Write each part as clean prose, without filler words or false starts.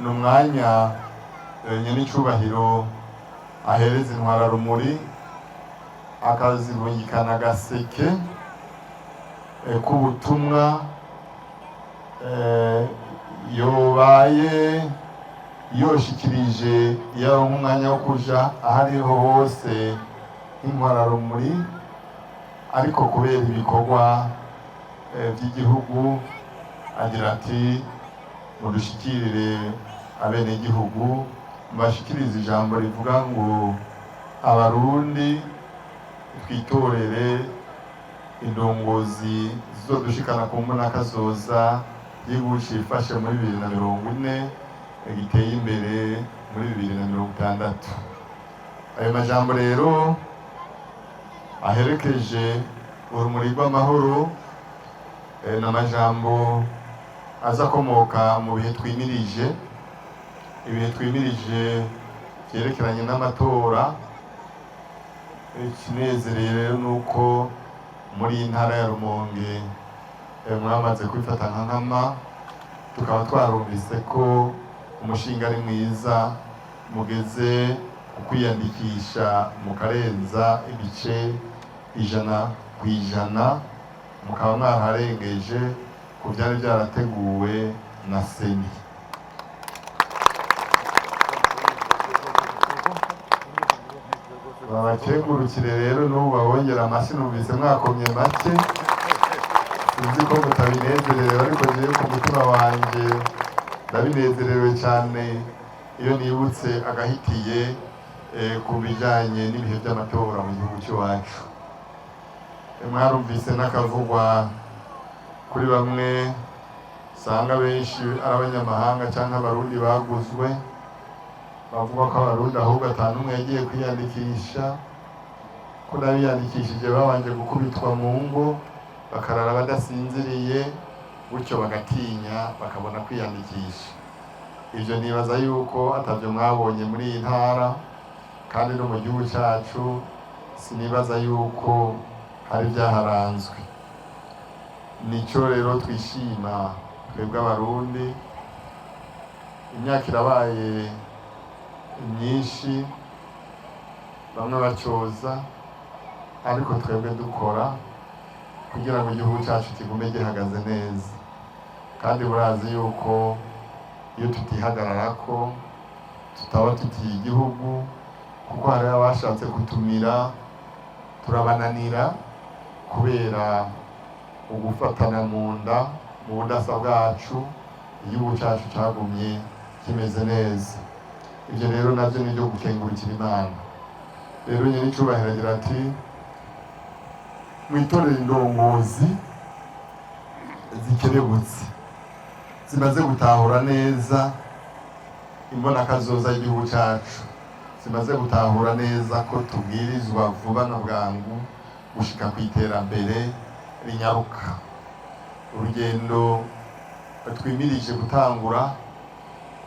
n'umwanya nyenicubahiro ahereza intwara rumuri akazibungikana agaseke k'ubutumwa yobaye yoshikirije yaronka umwanya wo kuja ahariho hose intwara rumuri, ariko kubera ibikorwa by'igihugu agira ati mudushikirire abenegihugu, mbashikirize ijambo rivuga ngo abarundi twitorere indongozi zizodushikana ku mbona kazoza y'igihugu cifashe muri 2040 giteye imbere muri 2060. Ayo majambo rero aherekeje urumuri rw'amahoro n'amajambo aza komoka mu bihe twimirije, ibihe twimirije vyerekeranye n'amatora. Ikinezereye rero nuko muri intara ya Rumonge mwamaze kwifata nka nkama, tukaba twarumvise ko umushinga ari mwiza, mugeze kwiyandikisha mukarenza ibice 100%, mukaba mwararengeje ku byari byarateguwe na Seni. Babakengurukire rero n'ubu babongera amashyi, numvise mwakomye make, sinzi ko mutabinezerewe, ariko jewe ku mutima wanje ndabinezerewe cyane iyo nibutse agahitiye ku bijyanye n'ibihe by'amatora mu gihugu cyacu. Mwarumvise n'akavugwa kuri bamwe usanga benshi ari abanyamahanga cyangwa abarundi baguzwe, bavuga ko abarundi ahubwo atanu umwe yagiye kwiyandikisha, ko n'abiyandikishije babanje gukubitwa mu ngo bakarara badasinziriye, gutyo bagatinya bakabona kwiyandikisha. Ibyo nibaza yuko atavyo mwabonye muri iyi ntara, kandi no mu gihugu cyacu sinibaza yuko hari byaharanzwe. Nico rero twishima twebwe abarundi, imyaka irabaye myinshi, bamwe bacyoza, ariko twebwe dukora kugira ngo igihugu cyacu kigume gihagaze neza. Kandi burazi yuko iyo tutihagarara ko tutaba tukiye igihugu, kuko hari abashatse kutumira turabananira kubera ugufatana mu nda mu budasa bwacu, igihugu cyacu cyagumye kimeze neza. Ibyo rero navyo ni byo gukengurukira Imana. Rero nyenicubahiro agira ati mwitorere indongozi zikerebutse zimaze gutahura neza imbona kazoza y'igihugu cyacu, zimaze gutahura neza ko tubwirizwa vuba na bwangu gushika ku iterambere rinyaruka. Urugendo twimirije gutangura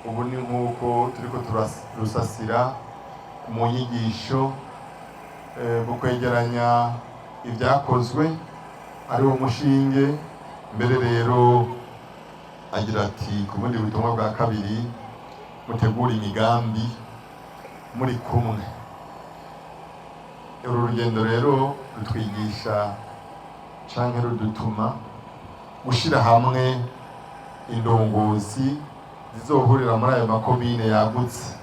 ubu ni nk'uko turiko turasasira mu nyigisho mu kwegeranya ibyakozwe ari wo mushinge. Mbere rero agira ati ku bundi butumwa bwa kabiri mutegura imigambi muri kumwe. Uru rugendo rero rutwigisha canke rudutuma gushira hamwe indongozi zizohurira muri ayo makomine yagutse